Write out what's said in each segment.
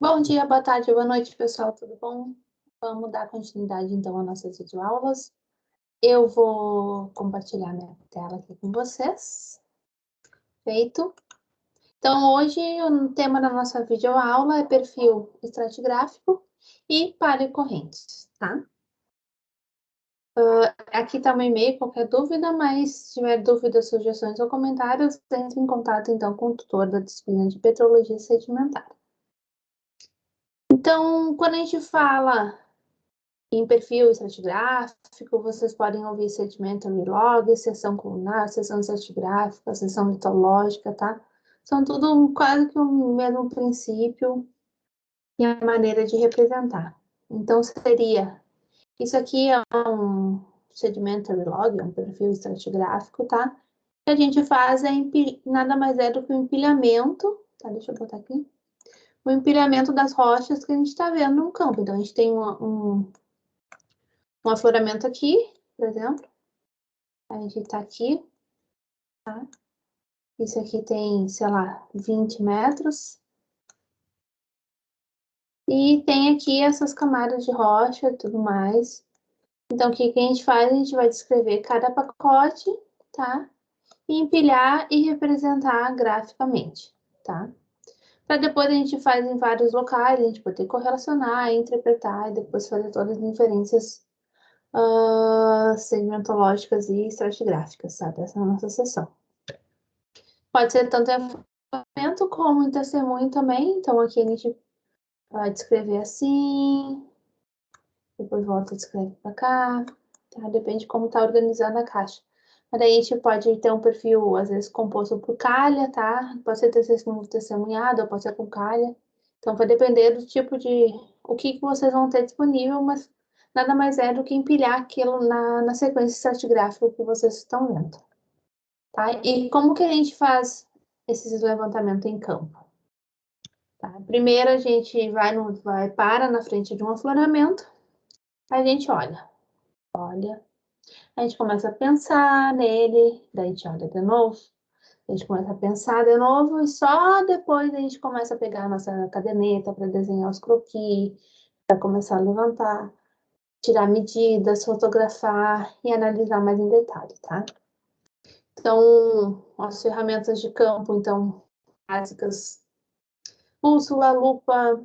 Bom dia, boa tarde, boa noite, pessoal, tudo bom? Vamos dar continuidade, então, às nossas videoaulas. Eu vou compartilhar minha tela aqui com vocês. Feito. Então, hoje, o tema da nossa videoaula é perfil estratigráfico e paleocorrentes, tá? Aqui está o meu e-mail, qualquer dúvida, mas se tiver dúvidas, sugestões ou comentários, entre em contato, então, com o tutor da disciplina de Petrologia Sedimentar. Então, quando a gente fala em perfil estratigráfico, vocês podem ouvir sedimentary log, seção colunar, seção estratigráfica, seção litológica, tá? São tudo quase que o mesmo princípio e a maneira de representar. Então, seria... Isso aqui é um sedimentary log, é um perfil estratigráfico, tá? O que a gente faz é nada mais é do que o empilhamento, tá? Deixa eu botar aqui. O empilhamento das rochas que a gente está vendo no campo. Então, a gente tem um afloramento aqui, por exemplo. A gente tá aqui, tá? Isso aqui tem, sei lá, 20 metros. E tem aqui essas camadas de rocha e tudo mais. Então, o que a gente faz? A gente vai descrever cada pacote, tá? E empilhar e representar graficamente, tá? Para depois a gente faz em vários locais, a gente poder correlacionar, interpretar e depois fazer todas as inferências sedimentológicas e estratigráficas, tá? Dessa é a nossa sessão. Pode ser tanto em afloramento como em testemunho também. Então, aqui a gente vai descrever assim, depois volta e descreve para cá, tá? Depende de como tá organizando a caixa. Mas daí a gente pode ter um perfil, às vezes, composto por calha, tá? Pode ser testemunhado, ou pode ser com calha. Então, vai depender do tipo de... o que vocês vão ter disponível, mas nada mais é do que empilhar aquilo na sequência estratigráfica que vocês estão vendo. Tá? E como que a gente faz esses levantamentos em campo? Tá? Primeiro a gente para na frente de um afloramento, a gente olha, a gente começa a pensar nele, daí a gente olha de novo, a gente começa a pensar de novo e só depois a gente começa a pegar a nossa caderneta para desenhar os croquis, para começar a levantar, tirar medidas, fotografar e analisar mais em detalhe, tá? Então, as ferramentas de campo, então, básicas, bússola, lupa,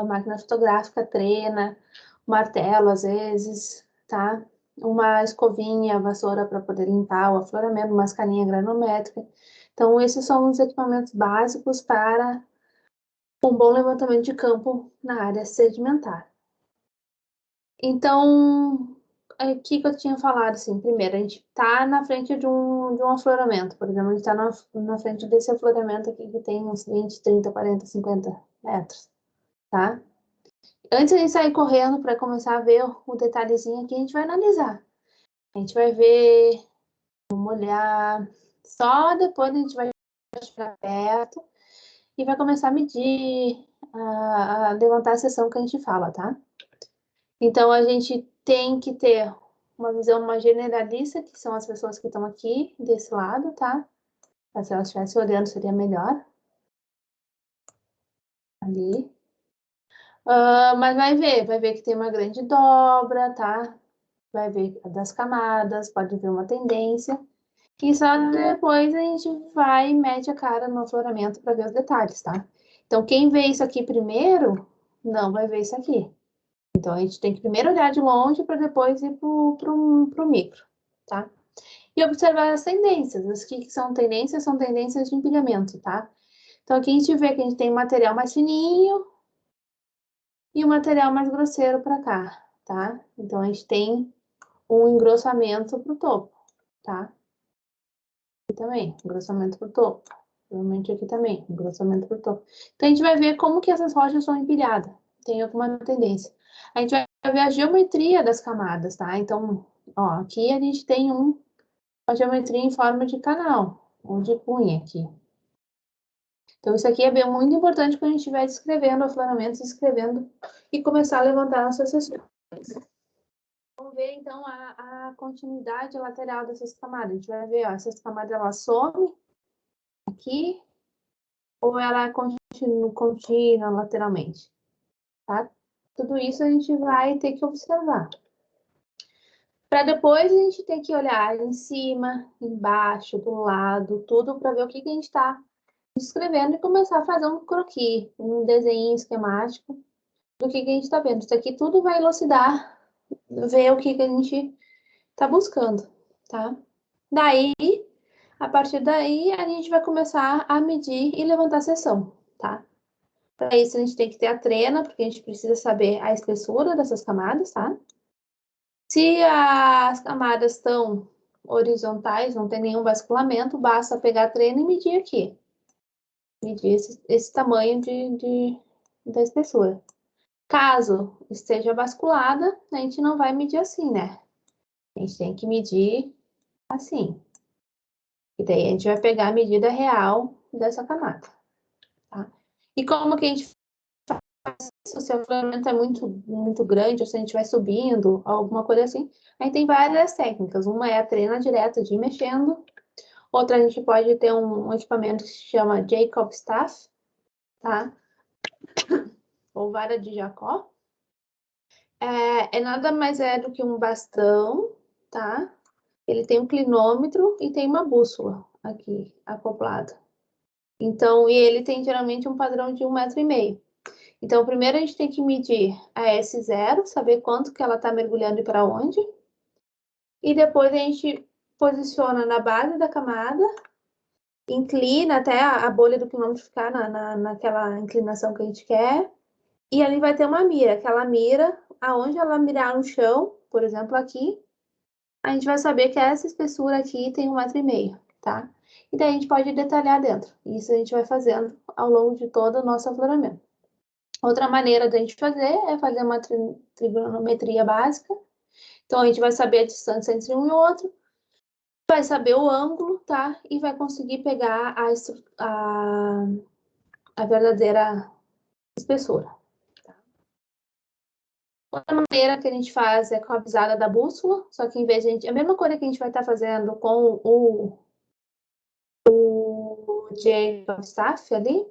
máquina fotográfica, trena, martelo às vezes, tá? Uma escovinha, vassoura para poder limpar o afloramento, uma escalinha granométrica. Então, esses são os equipamentos básicos para um bom levantamento de campo na área sedimentar. Então, aqui que eu tinha falado, assim, primeiro, a gente está na frente de um afloramento, por exemplo, a gente está na frente desse afloramento aqui que tem uns 20, 30, 40, 50 metros, tá? Antes de sair correndo para começar a ver o detalhezinho aqui, a gente vai analisar. A gente vai ver, vamos olhar, só depois a gente vai chegar perto e vai começar a medir, a levantar a seção que a gente fala, tá? Então, a gente tem que ter uma visão mais generalista, que são as pessoas que estão aqui, desse lado, tá? Se elas estivessem olhando, seria melhor. Ali. Mas vai ver que tem uma grande dobra, tá? Vai ver das camadas, pode ver uma tendência. E só depois a gente vai e mete a cara no afloramento para ver os detalhes, tá? Então, quem vê isso aqui primeiro, não vai ver isso aqui. Então, a gente tem que primeiro olhar de longe para depois ir pro micro, tá? E observar as tendências. As que são tendências de empilhamento, tá? Então, aqui a gente vê que a gente tem um material mais fininho e um material mais grosseiro para cá, tá? Então, a gente tem um engrossamento para o topo, tá? Aqui também, engrossamento para o topo. Provavelmente aqui também, engrossamento para o topo. Então, a gente vai ver como que essas rochas são empilhadas. Tem alguma tendência. A gente vai ver a geometria das camadas, tá? Então, ó, aqui a gente tem uma geometria em forma de canal, ou de cunha aqui. Então, isso aqui é bem, muito importante quando a gente estiver descrevendo afloramentos, escrevendo e começar a levantar nossas sessões. Vamos ver, então, a continuidade lateral dessas camadas. A gente vai ver, ó, essas camadas, elas somem aqui, ou ela é contínua lateralmente, tá? Tudo isso a gente vai ter que observar. Para depois a gente ter que olhar em cima, embaixo, do lado, tudo para ver o que a gente está escrevendo e começar a fazer um croquis, um desenho esquemático do que a gente está vendo. Isso aqui tudo vai elucidar, ver o que a gente está buscando, tá? Daí, a partir daí, a gente vai começar a medir e levantar a seção, tá? Para isso, a gente tem que ter a trena, porque a gente precisa saber a espessura dessas camadas, tá? Se as camadas estão horizontais, não tem nenhum basculamento, basta pegar a trena e medir aqui. Medir esse tamanho da espessura. Caso esteja basculada, a gente não vai medir assim, né? A gente tem que medir assim. E daí a gente vai pegar a medida real dessa camada, tá? E como que a gente faz isso? Se o afloramento é muito grande, ou se a gente vai subindo, alguma coisa assim, aí tem várias técnicas. Uma é a trena direta de ir mexendo, outra a gente pode ter um equipamento que se chama Jacob Staff, tá? Ou vara de Jacó. É nada mais do que um bastão, tá? Ele tem um clinômetro e tem uma bússola aqui, acoplada. Então, e ele tem geralmente um padrão de 1,5 m. Então, primeiro a gente tem que medir a S0, saber quanto que ela está mergulhando e para onde. E depois a gente posiciona na base da camada, inclina até a bolha do quilômetro ficar naquela inclinação que a gente quer. E ali vai ter uma mira. Aquela mira, aonde ela mirar no chão, por exemplo, aqui, a gente vai saber que essa espessura aqui tem 1,5 m, tá? E daí a gente pode detalhar dentro. Isso a gente vai fazendo ao longo de todo o nosso afloramento. Outra maneira da gente fazer é fazer uma trigonometria básica. Então, a gente vai saber a distância entre um e outro, vai saber o ângulo, tá? E vai conseguir pegar a verdadeira espessura. Tá? Outra maneira que a gente faz é com a visada da bússola, só que em vez de a gente... A mesma coisa que a gente vai estar fazendo com o Jacob Staff ali,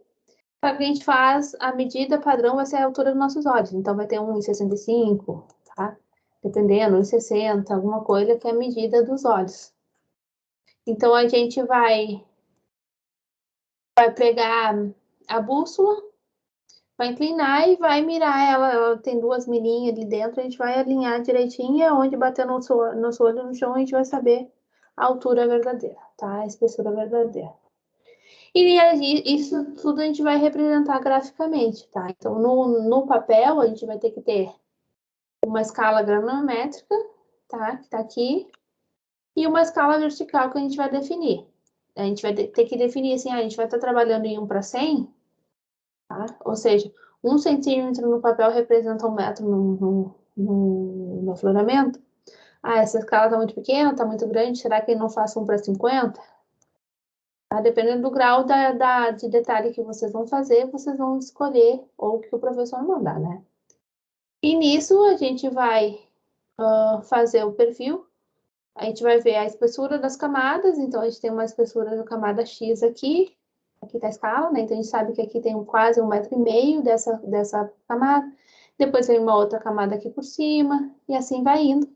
a gente faz a medida padrão vai ser a altura dos nossos olhos. Então, vai ter 1,65, tá? Dependendo, 1,60, alguma coisa que é a medida dos olhos. Então, a gente vai pegar a bússola, vai inclinar e vai mirar ela. Ela tem duas mirinhas ali dentro, a gente vai alinhar direitinho, onde bater nosso olho no chão, a gente vai saber a altura verdadeira, tá? A espessura verdadeira. E isso tudo a gente vai representar graficamente, tá? Então, no papel, a gente vai ter que ter uma escala granométrica, tá? Que tá aqui, e uma escala vertical que a gente vai definir. A gente vai ter que definir assim, a gente vai estar trabalhando em 1/100, tá? Ou seja, 1 centímetro no papel representa 1 metro no afloramento. Ah, essa escala está muito pequena, está muito grande, será que eu não faço 1/50? Tá? Dependendo do grau de detalhe que vocês vão fazer, vocês vão escolher ou o que o professor mandar, né? E nisso a gente vai fazer o perfil. A gente vai ver a espessura das camadas, então a gente tem uma espessura da camada X aqui tá a escala, né? Então a gente sabe que aqui tem quase 1,5 m dessa camada, depois vem uma outra camada aqui por cima, e assim vai indo,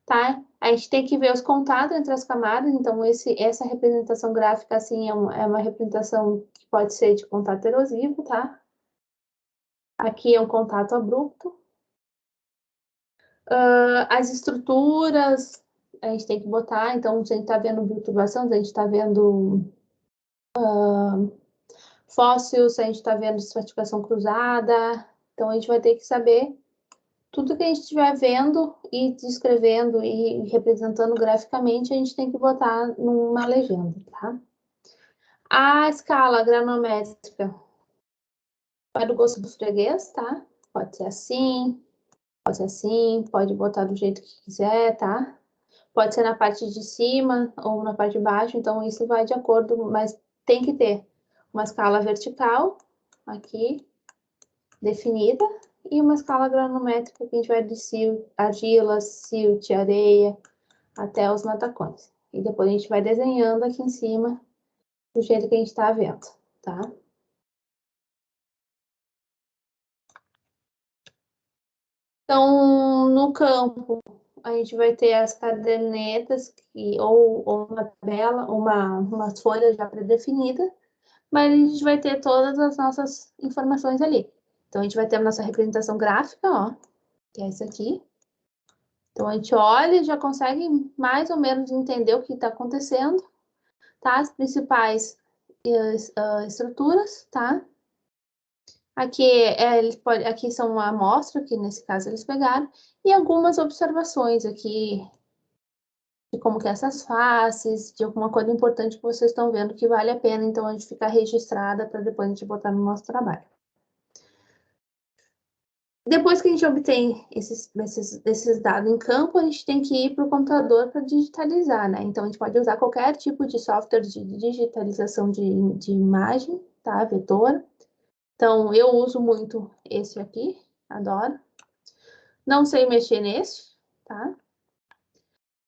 tá? A gente tem que ver os contatos entre as camadas, então essa representação gráfica, assim, é uma representação que pode ser de contato erosivo, tá? Aqui é um contato abrupto. As estruturas, a gente tem que botar, então, se a gente está vendo bioturbação, se a gente está vendo fósseis, se a gente está vendo estratificação cruzada, então a gente vai ter que saber tudo que a gente estiver vendo e descrevendo e representando graficamente, a gente tem que botar numa legenda, tá? A escala granométrica vai do gosto do freguês, tá? Pode ser assim, pode ser assim, pode botar do jeito que quiser, tá? Pode ser na parte de cima ou na parte de baixo, então isso vai de acordo, mas tem que ter uma escala vertical aqui, definida, e uma escala granométrica que a gente vai de argila, silt, areia, até os matacões. E depois a gente vai desenhando aqui em cima do jeito que a gente está vendo, tá? Então, no campo, a gente vai ter as cadernetas, ou uma tabela, umas folhas já pré-definidas, mas a gente vai ter todas as nossas informações ali. Então, a gente vai ter a nossa representação gráfica, ó, que é isso aqui. Então, a gente olha e já consegue mais ou menos entender o que está acontecendo, tá? As principais estruturas, tá? Aqui, aqui são uma amostra, que nesse caso eles pegaram, e algumas observações aqui de como que é essas faces, de alguma coisa importante que vocês estão vendo que vale a pena, então, a gente ficar registrada para depois a gente botar no nosso trabalho. Depois que a gente obtém esses dados em campo, a gente tem que ir para o computador para digitalizar, né? Então, a gente pode usar qualquer tipo de software de digitalização de imagem, tá? Vetor. Então, eu uso muito esse aqui, adoro. Não sei mexer nesse, tá?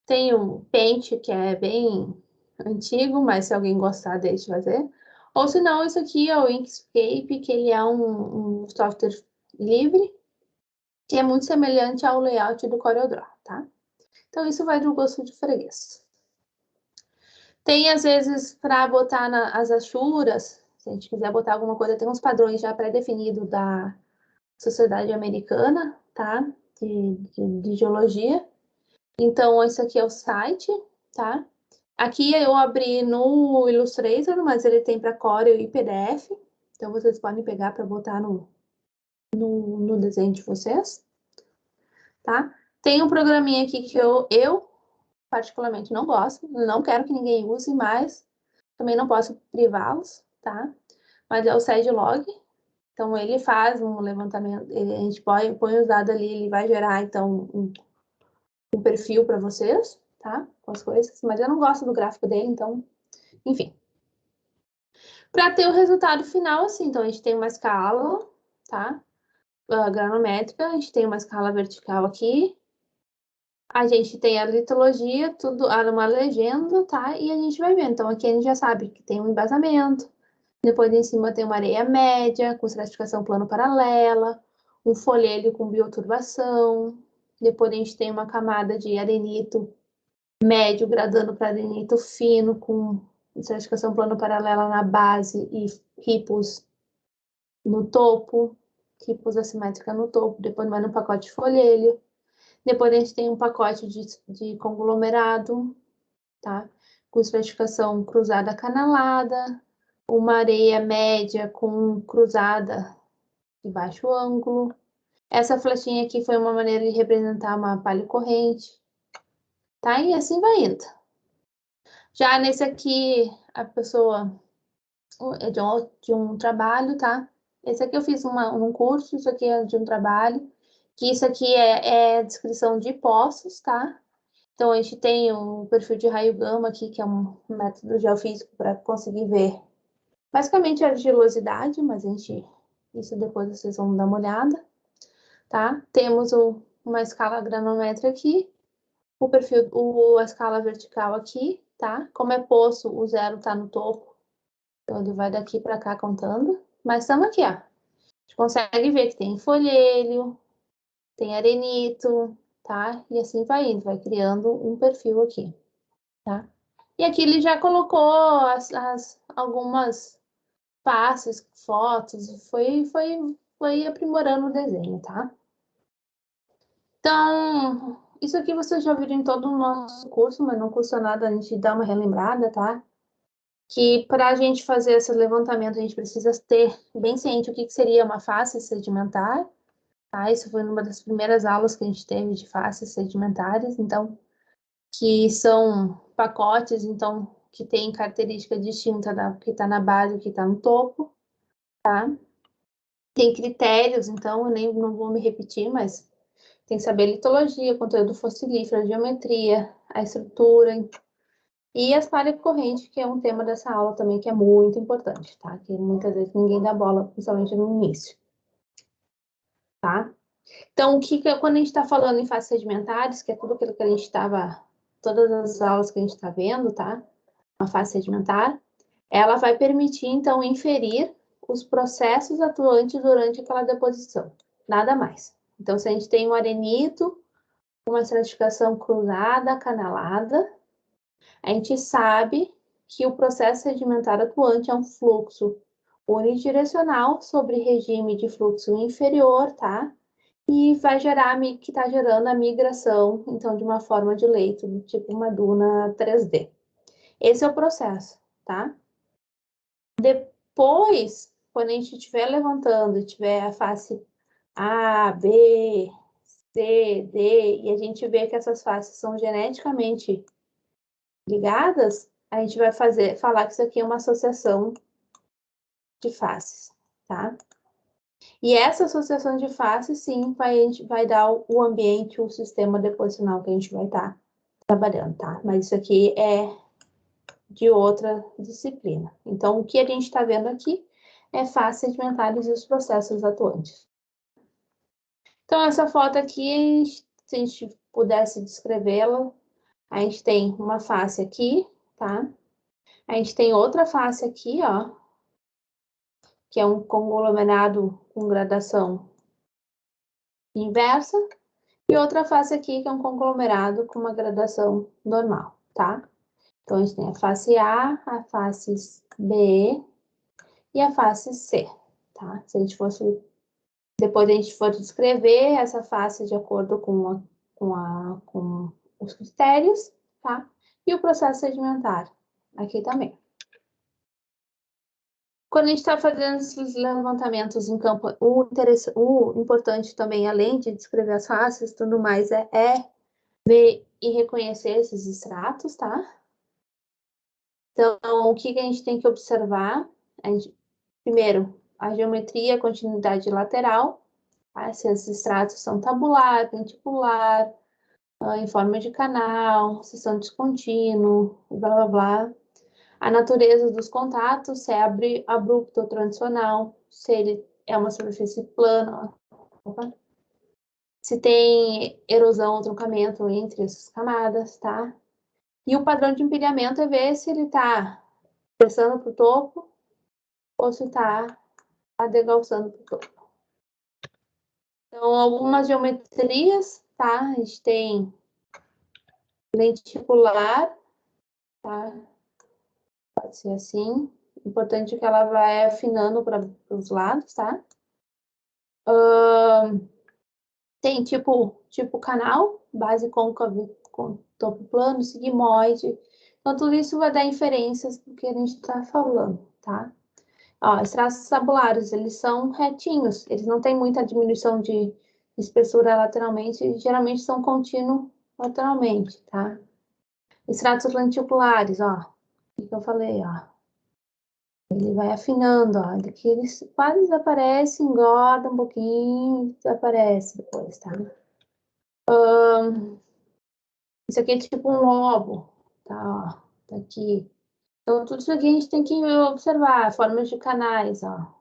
Tem o Paint, que é bem antigo, mas se alguém gostar, deixe fazer. Ou se não, isso aqui é o Inkscape, que ele é um software livre, que é muito semelhante ao layout do CorelDRAW, tá? Então, isso vai do gosto de freguês. Tem, às vezes, para botar as achuras, se a gente quiser botar alguma coisa, tem uns padrões já pré-definidos da Sociedade Americana, tá? De Geologia. Então, esse aqui é o site, tá? Aqui eu abri no Illustrator, mas ele tem para Corel e PDF. Então, vocês podem pegar para botar no desenho de vocês, tá? Tem um programinha aqui que eu particularmente não gosto, não quero que ninguém use, mas também não posso privá-los, tá? Mas é o SedLog. Então, ele faz um levantamento, a gente põe os dados ali, ele vai gerar, então, um perfil para vocês, tá? Com as coisas, mas eu não gosto do gráfico dele, então, enfim. Para ter o resultado final, assim, então, a gente tem uma escala, tá? Granométrica, a gente tem uma escala vertical aqui, a gente tem a litologia, tudo, uma legenda, tá? E a gente vai ver. Então, aqui a gente já sabe que tem um embasamento. Depois, em cima, tem uma areia média, com estratificação plano paralela, um folhelo com bioturbação. Depois, a gente tem uma camada de arenito médio, gradando para arenito fino, com estratificação plano paralela na base e ripos no topo, ripos assimétrica no topo. Depois, mais no pacote de folhelho. Depois a gente tem um pacote de conglomerado, tá? Com estratificação cruzada canalada, uma areia média com cruzada de baixo ângulo. Essa flechinha aqui foi uma maneira de representar uma palha corrente, tá? E assim vai indo. Já nesse aqui, a pessoa é de um trabalho, tá? Esse aqui eu fiz um curso, isso aqui é de um trabalho, que isso aqui é descrição de poços, tá? Então, a gente tem o perfil de raio gama aqui, que é um método geofísico para conseguir ver basicamente a argilosidade, mas isso depois vocês vão dar uma olhada, tá? Temos uma escala granométrica aqui, a escala vertical aqui, tá? Como é poço, o zero tá no topo, então ele vai daqui para cá contando, mas estamos aqui, ó. A gente consegue ver que tem folhelho, tem arenito, tá? E assim vai indo, vai criando um perfil aqui, tá? E aqui ele já colocou algumas passes, fotos, foi aprimorando o desenho, tá? Então, isso aqui vocês já viram em todo o nosso curso, mas não custa nada a gente dar uma relembrada, tá? Que para a gente fazer esse levantamento, a gente precisa ter bem ciente o que seria uma face sedimentar, tá? Isso foi uma das primeiras aulas que a gente teve de faces sedimentares, então, que são pacotes, então, que tem característica distinta da que está na base e que está no topo, tá? Tem critérios, então, eu nem não vou me repetir, mas tem que saber litologia, conteúdo fossilífero, geometria, a estrutura e as falhas correntes, que é um tema dessa aula também que é muito importante, tá? Que muitas vezes ninguém dá bola, principalmente no início, tá? Então, quando a gente está falando em faces sedimentares, que é tudo aquilo que a gente estava, todas as aulas que a gente está vendo, tá? Uma face sedimentar, ela vai permitir, então, inferir os processos atuantes durante aquela deposição. Nada mais, Então, se a gente tem um arenito, uma estratificação cruzada, canalada, a gente sabe que o processo sedimentar atuante é um fluxo unidirecional sobre regime de fluxo inferior, tá? E vai gerar, que está gerando a migração, então, de uma forma de leito, tipo uma duna 3D. Esse é o processo, tá? Depois, quando a gente estiver levantando e tiver a face A, B, C, D, e a gente vê que essas faces são geneticamente ligadas, a gente vai falar que isso aqui é uma associação de faces, tá? E essa associação de faces, sim, a gente vai dar o ambiente, o sistema deposicional que a gente vai estar trabalhando, tá? Mas isso aqui é de outra disciplina. Então, o que a gente está vendo aqui é faces sedimentares e os processos atuantes. Então, essa foto aqui, se a gente pudesse descrevê-la, a gente tem uma face aqui, tá? A gente tem outra face aqui, ó, que é um conglomerado com gradação inversa, e outra face aqui, que é um conglomerado com uma gradação normal, tá? Então, a gente tem a face A face B e a face C, tá? Se a gente fosse... Depois a gente for descrever essa face de acordo com os critérios, tá? E o processo sedimentar, aqui também. Quando a gente está fazendo esses levantamentos em campo, o importante também, além de descrever as faces e tudo mais, é ver e reconhecer esses estratos, tá? Então, o que a gente tem que observar? Primeiro, a geometria, a continuidade lateral, tá? Se esses estratos são tabular, lenticular, em forma de canal, se são descontínuo, blá, blá, blá. A natureza dos contatos, se é abrupto ou transicional, se ele é uma superfície plana, se tem erosão ou truncamento entre essas camadas, tá? E o padrão de empilhamento é ver se ele está pressando para o topo ou se está adegalçando para o topo. Então, algumas geometrias, tá? A gente tem lenticular, tá? Pode ser assim. Importante que ela vai afinando para os lados, tá? Tem tipo canal, base côncava com topo plano, sigmoide. Então, tudo isso vai dar inferências do que a gente está falando, tá? Ó, os traços tabulares, eles são retinhos, eles não têm muita diminuição de espessura lateralmente, geralmente são contínuos lateralmente, tá? Os traços lenticulares, ó, o que eu falei, ó. Ele vai afinando, ó, daqui ele quase desaparece, engorda um pouquinho, desaparece depois, tá? Isso aqui é tipo um lobo, tá? Ó, tá aqui. Então, tudo isso aqui a gente tem que observar, formas de canais, ó.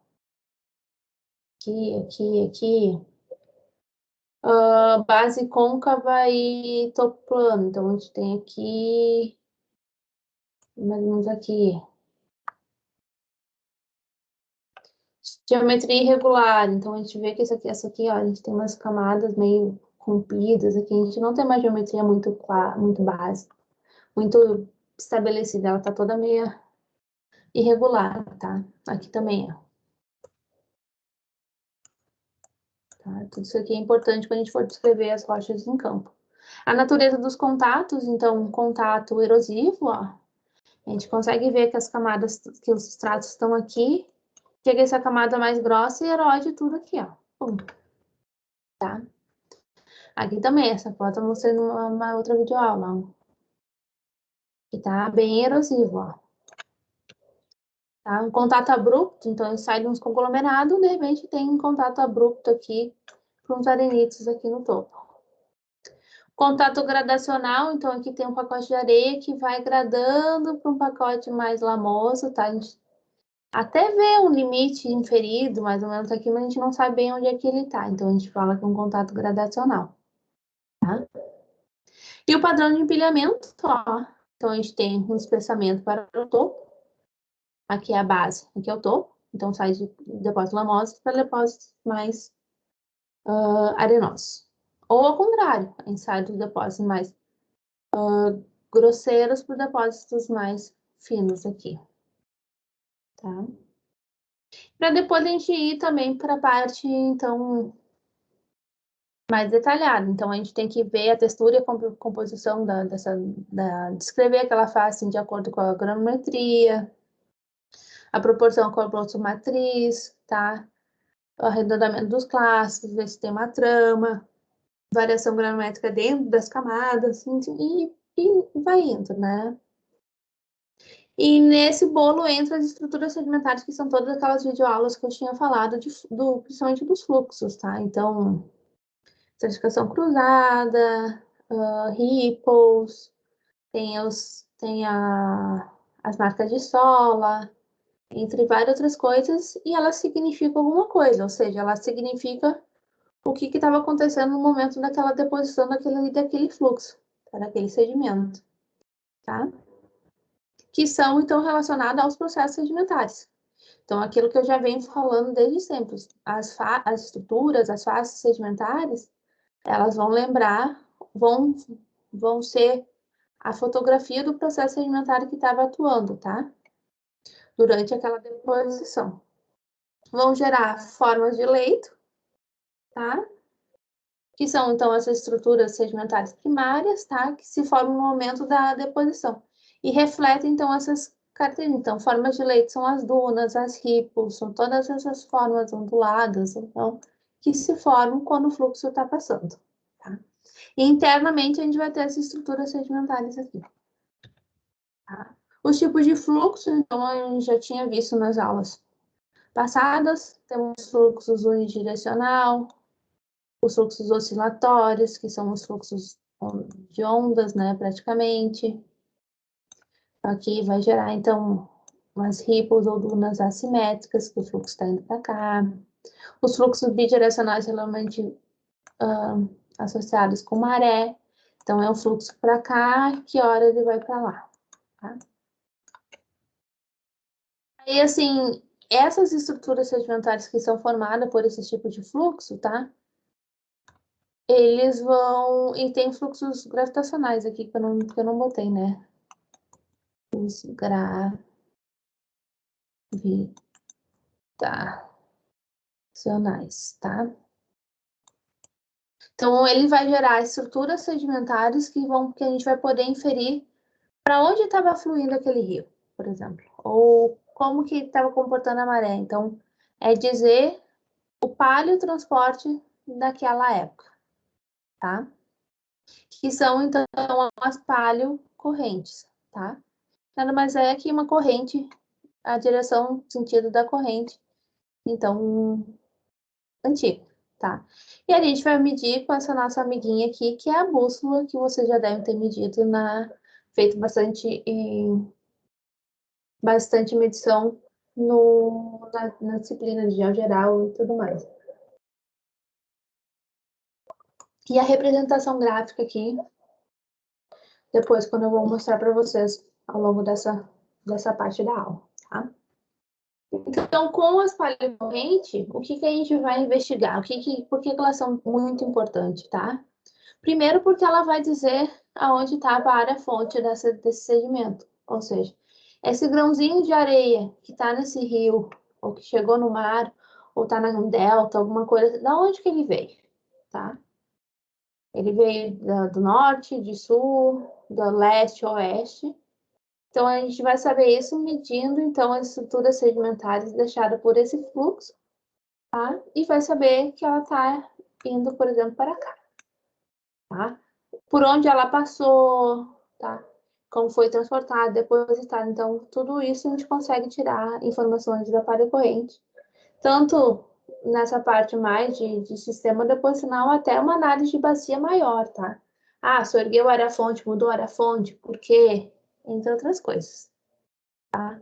Aqui, aqui, aqui. Base côncava e topo plano. Então, a gente tem aqui, mais ou menos aqui. Geometria irregular. Então, a gente vê que essa aqui, ó, a gente tem umas camadas meio compridas aqui. A gente não tem uma geometria muito clara, muito básica, muito estabelecida. Ela tá toda meio irregular, tá? Aqui também, ó. Tá? Tudo isso aqui é importante quando a gente for descrever as rochas em campo. A natureza dos contatos, então, um contato erosivo, ó. A gente consegue ver que as camadas, que os estratos estão aqui, chega essa camada mais grossa e erode tudo aqui, ó. Pum. Tá? Aqui também, essa foto eu mostrei numa outra videoaula, ó. Que tá bem erosivo, ó. Tá? Um contato abrupto, então ele sai de uns conglomerados, de repente tem um contato abrupto aqui, com uns arenitos aqui no topo. Contato gradacional, então aqui tem um pacote de areia que vai gradando para um pacote mais lamoso, tá? A gente até vê um limite inferido, mais ou menos aqui, mas a gente não sabe bem onde é que ele tá. Então a gente fala que é um contato gradacional, tá? E o padrão de empilhamento, ó. Então a gente tem um espessamento para o topo, aqui é a base, aqui é o topo, então sai de depósitos lamosos para depósitos mais arenosos. Ou ao contrário, ensaio dos depósitos mais grosseiros para depósitos mais finos aqui. Tá? Para depois a gente ir também para a parte, então, mais detalhada. Então, a gente tem que ver a textura e a composição descrever aquela face de acordo com a granulometria, a proporção com a matriz, tá? O arredondamento dos classes, ver se tem uma trama, variação granulométrica dentro das camadas, e vai indo, né? E nesse bolo entra as estruturas sedimentares, que são todas aquelas videoaulas que eu tinha falado, principalmente dos fluxos, tá? Então, certificação cruzada, ripples, tem as marcas de sola, entre várias outras coisas, e elas significam alguma coisa, ou seja, ela significa o que estava acontecendo no momento daquela deposição daquele fluxo, tá? Daquele sedimento, tá? Que são, então, relacionados aos processos sedimentares. Então, aquilo que eu já venho falando desde sempre, as estruturas, as faces sedimentares, elas vão lembrar, vão ser a fotografia do processo sedimentar que estava atuando, tá? Durante aquela deposição. Vão gerar formas de leito, tá? Que são, então, as estruturas sedimentares primárias, tá? Que se formam no momento da deposição. E refletem, então, essas características. Então, formas de leito são as dunas, as ripples, são todas essas formas onduladas, então, que se formam quando o fluxo está passando, tá? E internamente, a gente vai ter as estruturas sedimentares aqui. Tá? Os tipos de fluxo, então, a gente já tinha visto nas aulas passadas. Temos fluxos unidirecional, os fluxos oscilatórios, que são os fluxos de ondas, né, praticamente. Aqui vai gerar, então, umas ripples ou dunas assimétricas, que o fluxo está indo para cá. Os fluxos bidirecionais, geralmente associados com maré. Então, é um fluxo para cá, que hora ele vai para lá. Tá? Aí, assim, essas estruturas sedimentares que são formadas por esse tipo de fluxo, tá? Eles vão... E tem fluxos gravitacionais aqui, que eu não botei, né? Os gravitacionais, tá? Então, ele vai gerar estruturas sedimentares que a gente vai poder inferir para onde estava fluindo aquele rio, por exemplo. Ou como que estava comportando a maré. Então, é dizer o paleotransporte daquela época, tá? Que são, então, as paleocorrentes, tá? Nada mais é que uma corrente, a direção, o sentido da corrente, então, antiga, tá? E a gente vai medir com essa nossa amiguinha aqui, que é a bússola, que você já deve ter medido feito bastante medição na disciplina de geogeral e tudo mais. E a representação gráfica aqui, depois, quando eu vou mostrar para vocês ao longo dessa parte da aula, tá? Então, com as paleocorrentes, o que a gente vai investigar? Por que elas são muito importantes, tá? Primeiro, porque ela vai dizer aonde estava a área-fonte desse sedimento. Ou seja, esse grãozinho de areia que está nesse rio, ou que chegou no mar, ou está num delta, alguma coisa, da onde que ele veio, tá? Ele veio do norte, de sul, do leste, oeste. Então, a gente vai saber isso medindo, então, as estruturas sedimentares deixadas por esse fluxo, tá? E vai saber que ela está indo, por exemplo, para cá, tá? Por onde ela passou, tá? Como foi transportada, depositada. Então, tudo isso a gente consegue tirar informações da paleocorrente, tanto nessa parte mais de sistema deposicional, até uma análise de bacia maior, tá? Ah, se ergueu a área-fonte, mudou a área-fonte, por quê? Entre outras coisas, tá?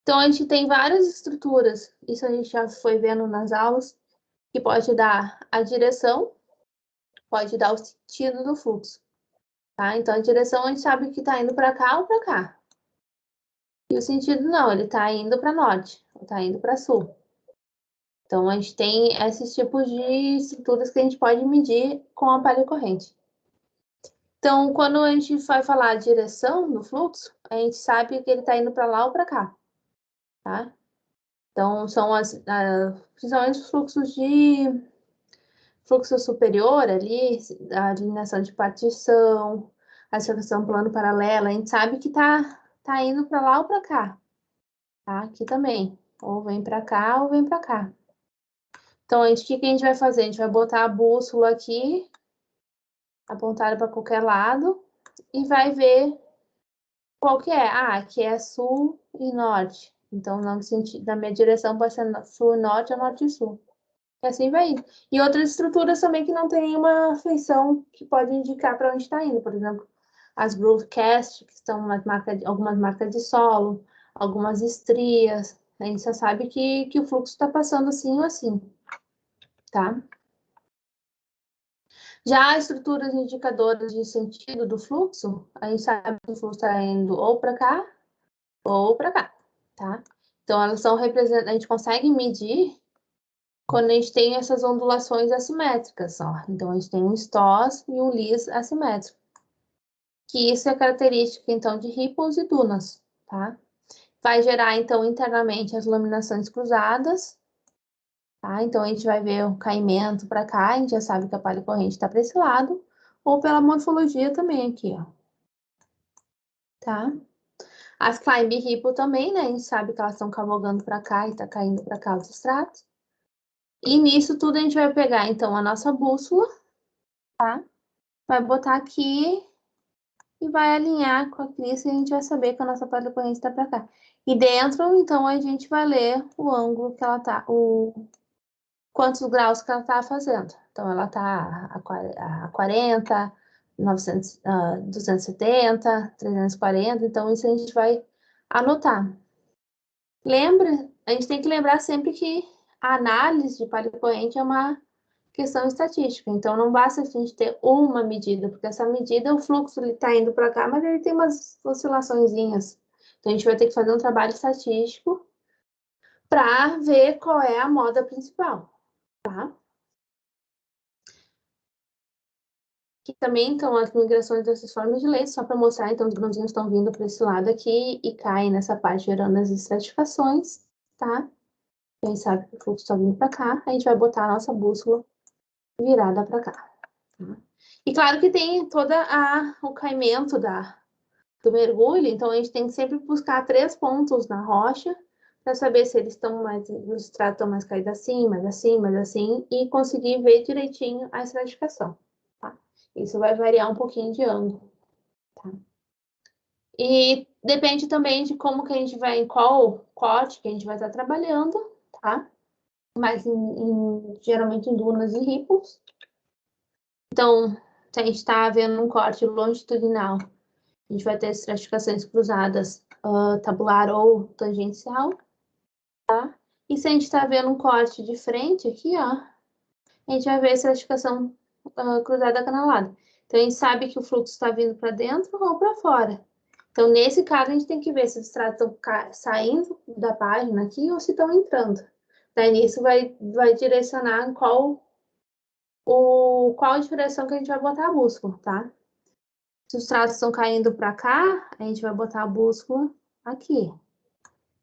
Então, a gente tem várias estruturas, isso a gente já foi vendo nas aulas, que pode dar a direção, pode dar o sentido do fluxo, tá? Então, a direção a gente sabe que está indo para cá ou para cá. E o sentido não, ele está indo para norte, ou está indo para sul. Então, a gente tem esses tipos de estruturas que a gente pode medir com a palha corrente. Então, quando a gente vai falar a direção do fluxo, a gente sabe que ele está indo para lá ou para cá, tá? Então, são principalmente os fluxos de fluxo superior ali, a alineação de partição, a associação plano paralelo, a gente sabe que tá indo para lá ou para cá, tá? Aqui também, ou vem para cá ou vem para cá. Então, o que a gente vai fazer? A gente vai botar a bússola aqui, apontada para qualquer lado, e vai ver qual que é. Ah, aqui é sul e norte. Então, na minha direção pode ser sul e norte ou norte e sul. E assim vai indo. E outras estruturas também que não tem uma feição que pode indicar para onde está indo. Por exemplo, as Groovecast, que são algumas marcas de solo, algumas estrias. A gente só sabe que o fluxo está passando assim ou assim, tá? Já as estruturas indicadoras de sentido do fluxo, a gente sabe que o fluxo está indo ou para cá ou para cá, tá? Então, elas são representadas, a gente consegue medir quando a gente tem essas ondulações assimétricas, ó. Então, a gente tem um STOS e um LIS assimétrico. Que isso é característica, então, de ripples e dunas, tá? Vai gerar, então, internamente as laminações cruzadas, tá? Então, a gente vai ver o caimento para cá, a gente já sabe que a palha corrente está para esse lado, ou pela morfologia também aqui, ó. Tá? As climb ripple também, né? A gente sabe que elas estão cavalgando para cá e tá caindo para cá os estratos. E nisso tudo a gente vai pegar, então, a nossa bússola, tá? Vai botar aqui e vai alinhar com a crista e a gente vai saber que a nossa palha corrente está para cá. E dentro, então, a gente vai ler o ângulo que ela tá, quantos graus que ela tá fazendo. Então, ela tá a 40, 900, 270, 340, então isso a gente vai anotar. Lembra, a gente tem que lembrar sempre que a análise de palha corrente é uma questão estatística. Então, não basta a gente ter uma medida, porque essa medida, o fluxo está indo para cá, mas ele tem umas oscilaçõezinhas. Então, a gente vai ter que fazer um trabalho estatístico para ver qual é a moda principal, tá? Aqui também estão as migrações dessas formas de leite, só para mostrar, então, os grãozinhos estão vindo para esse lado aqui e caem nessa parte, gerando as estratificações, tá? A gente sabe que o fluxo está vindo para cá, a gente vai botar a nossa bússola virada para cá. Tá? E claro que tem todo o caimento do mergulho, então a gente tem que sempre buscar 3 pontos na rocha para saber se eles estão mais, os estratos estão mais caídos assim, mais assim, mais assim, e conseguir ver direitinho a estratificação. Tá? Isso vai variar um pouquinho de ângulo. Tá? E depende também de como que a gente vai, em qual corte que a gente vai estar trabalhando, tá? Mas geralmente em dunas e ripples. Então, se a gente está vendo um corte longitudinal, a gente vai ter estratificações cruzadas, tabular ou tangencial, tá? E se a gente está vendo um corte de frente aqui, ó, a gente vai ver a estratificação cruzada canalada. Então, a gente sabe que o fluxo está vindo para dentro ou para fora. Então, nesse caso, a gente tem que ver se os estratos estão saindo da página aqui ou se estão entrando. Daí, nisso vai direcionar qual a direção que a gente vai botar a bússola, tá? Se os traços estão caindo para cá, a gente vai botar a bússola aqui.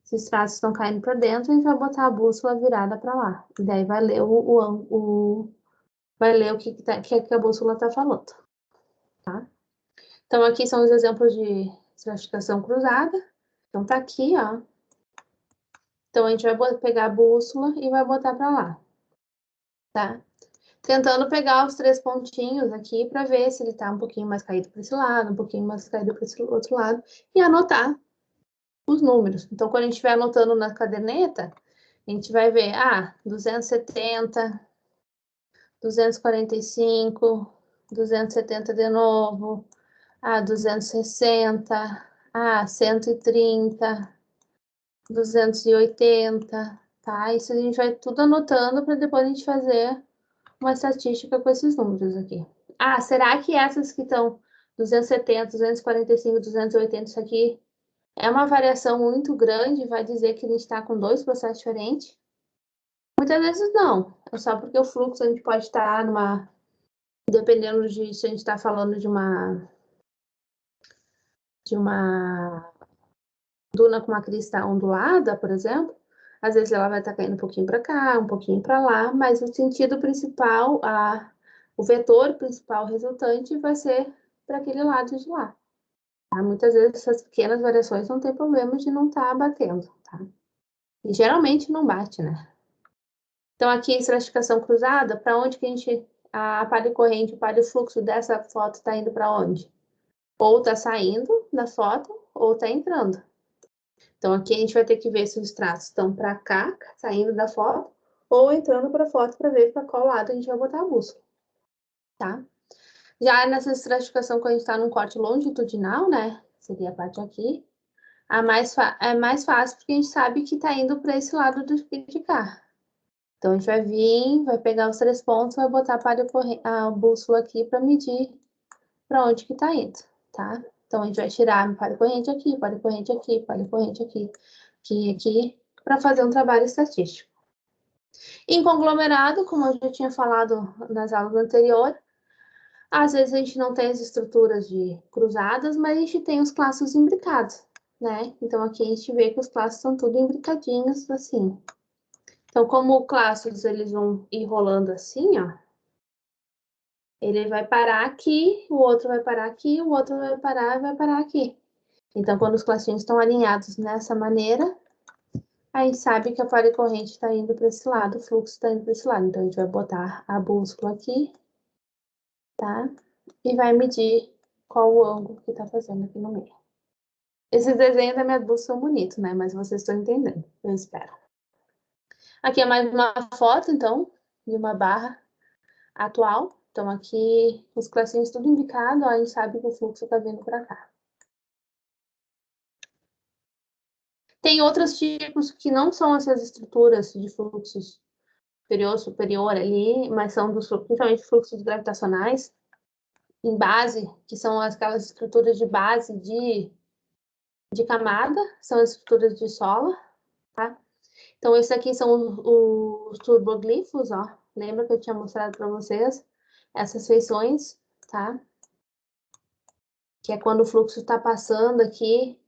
Se os traços estão caindo para dentro, a gente vai botar a bússola virada para lá. E daí vai ler vai ler o que a bússola está falando, tá? Então, aqui são os exemplos de estratificação cruzada. Então, tá aqui, ó. Então, a gente vai pegar a bússola e vai botar para lá, tá? Tentando pegar os 3 pontinhos aqui para ver se ele tá um pouquinho mais caído para esse lado, um pouquinho mais caído para esse outro lado, e anotar os números. Então, quando a gente estiver anotando na caderneta, a gente vai ver, 270, 245, 270 de novo, 260, 130, 280, tá? Isso a gente vai tudo anotando para depois a gente fazer uma estatística com esses números aqui. Será que essas que estão 270, 245, 280, isso aqui é uma variação muito grande, vai dizer que a gente está com 2 processos diferentes? Muitas vezes não. É só porque o fluxo a gente pode estar numa... Dependendo de se a gente está falando de uma duna com uma crista ondulada, por exemplo, às vezes ela vai estar caindo um pouquinho para cá, um pouquinho para lá, mas o sentido principal, o vetor principal resultante vai ser para aquele lado de lá. Tá? Muitas vezes essas pequenas variações não tem problema de não estar batendo, tá? E geralmente não bate, né? Então aqui a estratificação cruzada, para onde que a gente, a palha corrente, o palha fluxo dessa foto está indo para onde? Ou está saindo da foto, ou está entrando. Então, aqui a gente vai ter que ver se os traços estão para cá, saindo da foto, ou entrando para a foto para ver para qual lado a gente vai botar a bússola, tá? Já nessa estratificação, quando a gente está num corte longitudinal, né? Seria a parte aqui. É mais fácil porque a gente sabe que está indo para esse lado do de cá. Então, a gente vai vir, vai pegar os 3 pontos, vai botar a bússola aqui para medir para onde que está indo, tá? Então, a gente vai tirar palha corrente aqui, palha corrente aqui, palha corrente aqui, aqui, para fazer um trabalho estatístico. Em conglomerado, como eu já tinha falado nas aulas anteriores, às vezes a gente não tem as estruturas de cruzadas, mas a gente tem os classos imbricados, né? Então, aqui a gente vê que os classos são tudo imbricadinhos, assim. Então, como classos, eles vão ir rolando assim, ó. Ele vai parar aqui, o outro vai parar aqui, o outro vai parar e vai parar aqui. Então, quando os classinhos estão alinhados dessa maneira, a gente sabe que a palha corrente está indo para esse lado, o fluxo está indo para esse lado. Então, a gente vai botar a bússola aqui, tá? E vai medir qual o ângulo que está fazendo aqui no meio. Esses desenhos da minha bússola são bonitos, né? Mas vocês estão entendendo, eu espero. Aqui é mais uma foto, então, de uma barra atual. Então, aqui, os classinhos tudo indicado, ó, a gente sabe que o fluxo está vindo para cá. Tem outros tipos que não são essas estruturas de fluxos superior ali, mas são principalmente fluxos gravitacionais em base, que são aquelas estruturas de base de camada, são as estruturas de sola, tá? Então, esses aqui são os turboglifos, ó. Lembra que eu tinha mostrado para vocês essas feições, tá? Que é quando o fluxo está passando aqui,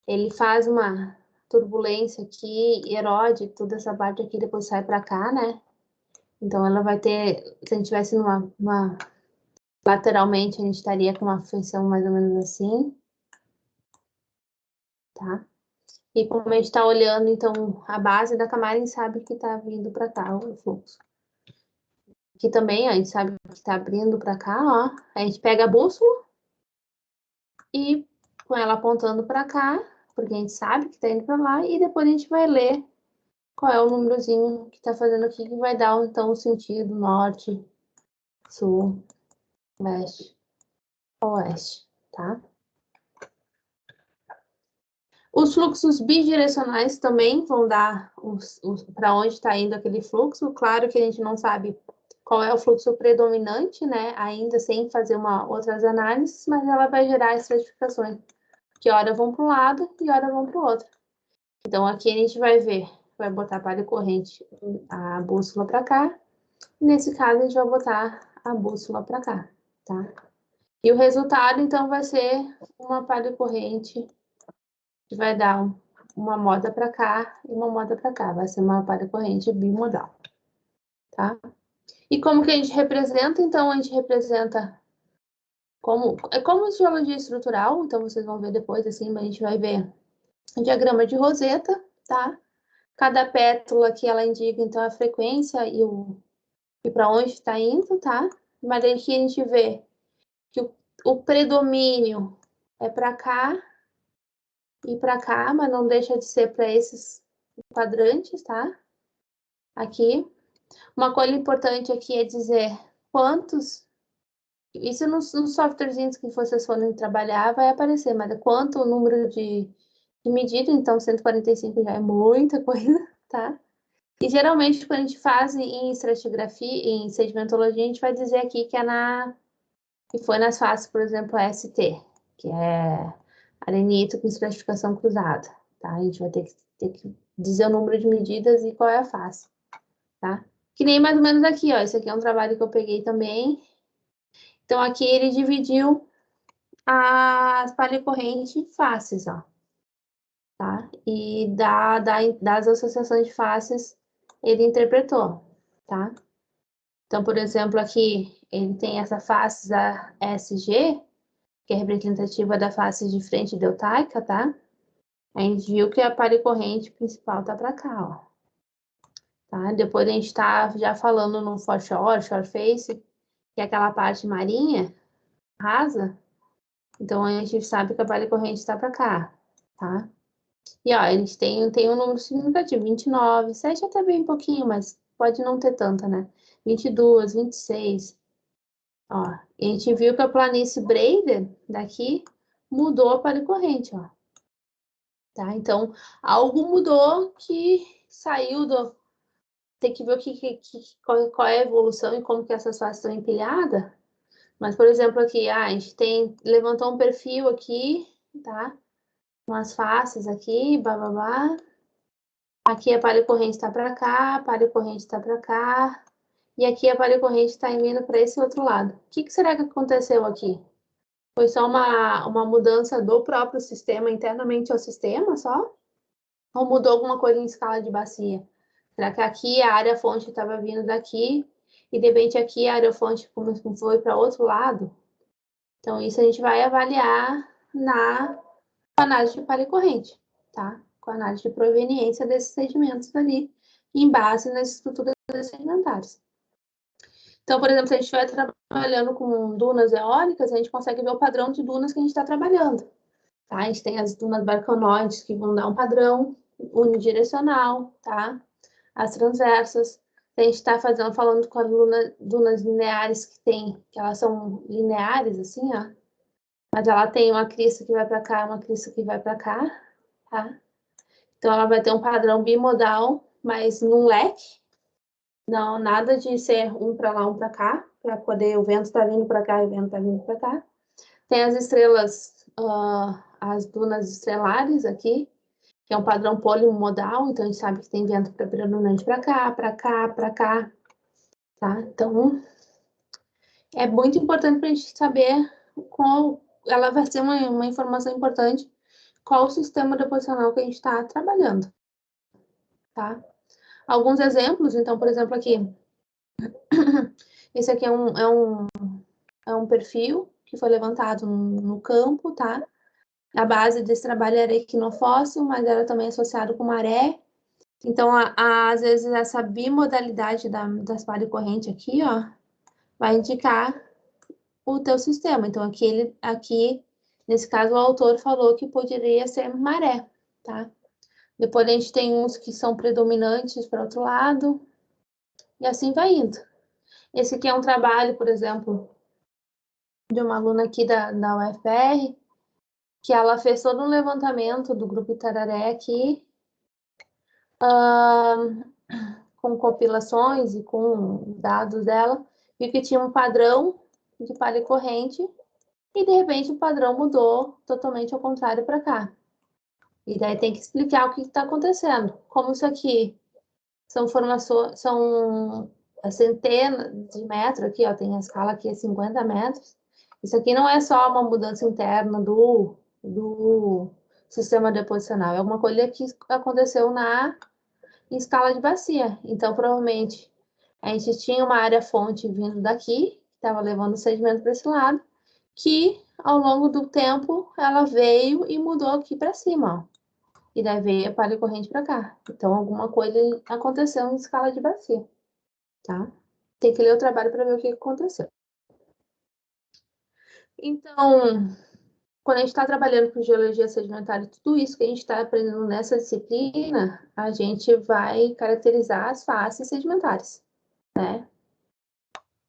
ele faz uma turbulência aqui, erode toda essa parte aqui, depois sai para cá, né? Então, ela vai ter, se a gente tivesse lateralmente, a gente estaria com uma feição mais ou menos assim, tá? E como a gente está olhando, então, a base da camada, a gente sabe que está vindo para cá o fluxo. Aqui também, a gente sabe que está abrindo para cá, ó. A gente pega a bússola e com ela apontando para cá, porque a gente sabe que está indo para lá, e depois a gente vai ler qual é o númerozinho que está fazendo aqui, que vai dar, então, o sentido norte, sul, leste, oeste, tá? Os fluxos bidirecionais também vão dar para onde está indo aquele fluxo. Claro que a gente não sabe qual é o fluxo predominante, né? Ainda sem fazer outras análises, mas ela vai gerar estratificações, que hora vão para um lado e hora vão para o outro. Então, aqui a gente vai ver, vai botar a palha corrente, a bússola para cá. Nesse caso, a gente vai botar a bússola para cá, tá? E o resultado, então, vai ser uma palha corrente que vai dar uma moda para cá e uma moda para cá. Vai ser uma palha corrente bimodal, tá? E como que a gente representa? Então, a gente representa como geologia estrutural. Então, vocês vão ver depois, assim, a gente vai ver o diagrama de Roseta, tá? Cada pétala que ela indica, então, a frequência e para onde está indo, tá? Mas aqui a gente vê que o predomínio é para cá e para cá, mas não deixa de ser para esses quadrantes, tá? Aqui. Uma coisa importante aqui é dizer quantos. Isso nos softwarezinhos que vocês forem trabalhar vai aparecer, mas quanto o número de medida, então 145 já é muita coisa, tá? E geralmente, quando a gente faz em estratigrafia, em sedimentologia, a gente vai dizer aqui que que foi nas fases, por exemplo, ST, que é arenito com estratificação cruzada, tá? A gente vai ter que dizer o número de medidas e qual é a face. tá? Que nem mais ou menos aqui, ó. Esse aqui é um trabalho que eu peguei também. Então, aqui ele dividiu as palha-corrente em faces, ó. Tá? E das associações de faces, ele interpretou, tá? Então, por exemplo, aqui ele tem essa face da SG, que é representativa da face de frente deltaica, tá? A gente viu que a palha-corrente principal tá para cá, ó. Tá? Depois a gente tá já falando no foreshore, shore face, que é aquela parte marinha, rasa. Então, a gente sabe que a palha-corrente está para cá, tá? E, ó, eles têm um número significativo, 29, 7 até bem pouquinho, mas pode não ter tanta, né? 22, 26. Ó, e a gente viu que a planície Brader daqui mudou para a corrente, ó. Tá? Então, algo mudou que saiu do... Tem que ver qual é a evolução e como que essas faces estão empilhadas. Mas, por exemplo, aqui, a gente levantou um perfil aqui, tá? Umas faces aqui, bababá. Aqui a palha corrente está para cá, a palha corrente está para cá. E aqui a palha corrente está indo para esse outro lado. O que será que aconteceu aqui? Foi só uma mudança do próprio sistema, internamente ao sistema só? Ou mudou alguma coisa em escala de bacia? Será que aqui a área fonte estava vindo daqui e de repente aqui a área fonte foi para outro lado? Então, isso a gente vai avaliar na análise de palha corrente, tá? Com a análise de proveniência desses sedimentos ali, em base nas estruturas sedimentares. Então, por exemplo, se a gente estiver trabalhando com dunas eólicas, a gente consegue ver o padrão de dunas que a gente está trabalhando. Tá? A gente tem as dunas barcanoides, que vão dar um padrão unidirecional, tá? As transversas. A gente está falando com as dunas lineares que elas são lineares, assim, ó. Mas ela tem uma crista que vai para cá, uma crista que vai para cá, tá? Então, ela vai ter um padrão bimodal, mas num leque. Não, nada de ser um para lá, um para cá, para poder o vento tá vindo para cá e o vento tá vindo para cá. Tem as estrelas, as dunas estrelares aqui, que é um padrão polimodal, então a gente sabe que tem vento predominante para cá, para cá, para cá, tá? Então, é muito importante para a gente saber qual, ela vai ser uma informação importante, qual o sistema deposicional que a gente está trabalhando, tá? Alguns exemplos, então, por exemplo, aqui, esse aqui é um perfil que foi levantado no campo, tá? A base desse trabalho era equinofóssil, mas era também associado com maré. Então, às vezes, essa bimodalidade das palha corrente aqui, ó, vai indicar o teu sistema. Então, aqui, nesse caso, o autor falou que poderia ser maré, tá? Depois a gente tem uns que são predominantes para outro lado, e assim vai indo. Esse aqui é um trabalho, por exemplo, de uma aluna aqui da UFR, que ela fez todo um levantamento do grupo Itararé aqui, com compilações e com dados dela, e que tinha um padrão de palha corrente, e de repente o padrão mudou totalmente ao contrário para cá. E daí tem que explicar o que está acontecendo. Como isso aqui são formações, são centenas de metros aqui, ó, tem a escala aqui é 50 metros. Isso aqui não é só uma mudança interna do sistema deposicional, é alguma coisa que aconteceu em escala de bacia. Então, provavelmente, a gente tinha uma área fonte vindo daqui, que estava levando o sedimento para esse lado, que ao longo do tempo ela veio e mudou aqui para cima, ó. E daí veio a palha corrente para cá. Então, alguma coisa aconteceu em escala de bacia, tá? Tem que ler o trabalho para ver o que aconteceu. Então, quando a gente está trabalhando com geologia sedimentar e tudo isso que a gente está aprendendo nessa disciplina, a gente vai caracterizar as faces sedimentares, né?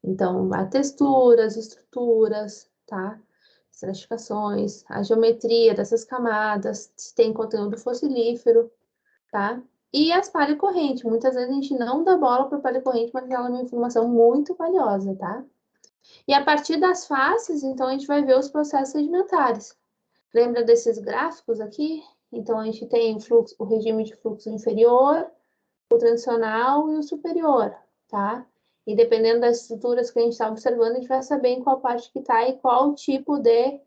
Então, a textura, as estruturas, tá? Estratificações, a geometria dessas camadas, se tem conteúdo fossilífero, tá? E as palha corrente. Muitas vezes a gente não dá bola para palha corrente, mas ela é uma informação muito valiosa, tá? E a partir das faces, então, a gente vai ver os processos sedimentares. Lembra desses gráficos aqui? Então, a gente tem o regime de fluxo inferior, o transicional e o superior, tá? E dependendo das estruturas que a gente está observando, a gente vai saber em qual parte que está e qual tipo de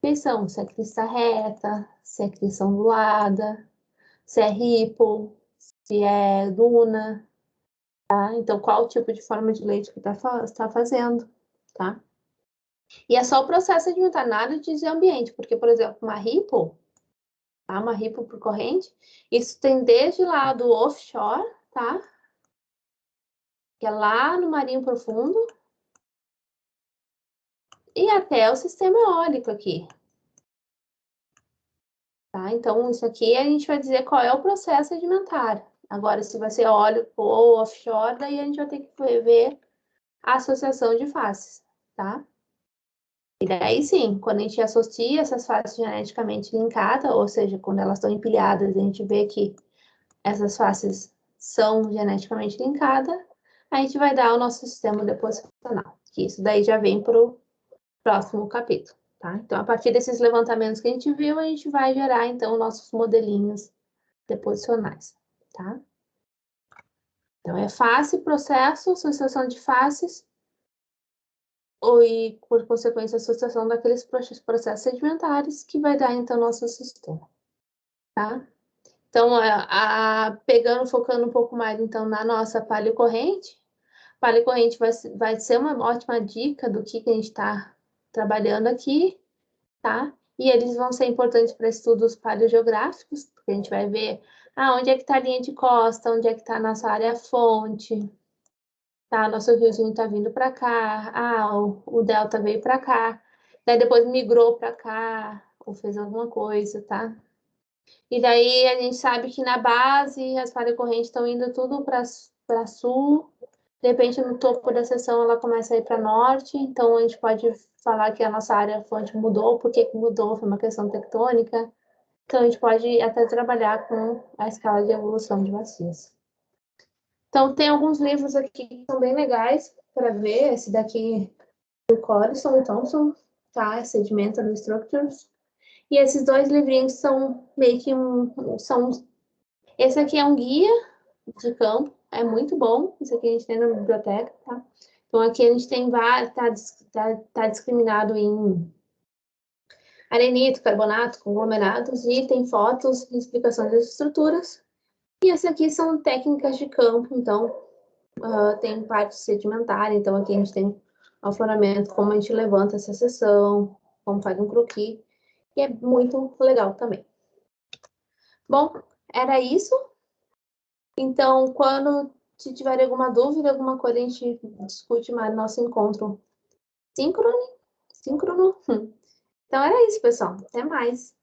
feição. Se é crista reta, se é crista ondulada, se é ripple, se é duna, tá? Então, qual tipo de forma de leite que está fazendo, tá? E é só o processo sedimentar, nada de dizer ambiente, porque, por exemplo, uma ripple, tá? Uma ripple por corrente, isso tem desde lá do offshore, tá? Que é lá no marinho profundo, e até o sistema eólico aqui, tá? Então, isso aqui a gente vai dizer qual é o processo sedimentar. Agora, se vai ser eólico ou offshore, daí a gente vai ter que ver a associação de faces, tá? E daí sim, quando a gente associa essas faces geneticamente linkadas, ou seja, quando elas estão empilhadas, a gente vê que essas faces são geneticamente linkadas, a gente vai dar o nosso sistema deposicional, que isso daí já vem para o próximo capítulo, tá? Então, a partir desses levantamentos que a gente viu, a gente vai gerar, então, nossos modelinhos deposicionais, tá? Então, é face, processo, associação de faces, e, por consequência, associação daqueles processos sedimentares que vai dar, então, nosso sistema, tá? Então, pegando, focando um pouco mais, então, na nossa paleocorrente, paleocorrente vai ser uma ótima dica do que a gente está trabalhando aqui, tá? E eles vão ser importantes para estudos paleogeográficos, porque a gente vai ver onde é que está a linha de costa, onde é que está a nossa área fonte, tá? Nosso riozinho está vindo para cá, o delta veio para cá, daí depois migrou para cá, ou fez alguma coisa, tá? E daí a gente sabe que na base as paleocorrentes estão indo tudo para sul, de repente no topo da seção ela começa a ir para norte, então a gente pode falar que a nossa área fonte mudou, por que mudou? Foi uma questão tectônica. Então a gente pode até trabalhar com a escala de evolução de bacias. Então tem alguns livros aqui que são bem legais para ver, esse daqui do Collison e Thompson, tá? Sedimentary Structures. E esses dois livrinhos são meio que esse aqui é um guia de campo, é muito bom. Isso aqui a gente tem na biblioteca, tá? Então aqui a gente tem vários, tá discriminado em arenito, carbonato, conglomerados, e tem fotos e explicações das estruturas. E esse aqui são técnicas de campo, então tem parte sedimentar, então aqui a gente tem afloramento, como a gente levanta essa seção, como faz um croquis, e é muito legal também. Bom, era isso. Então, se tiver alguma dúvida, alguma coisa, a gente discute mais no nosso encontro síncrono. Então, era isso, pessoal. Até mais.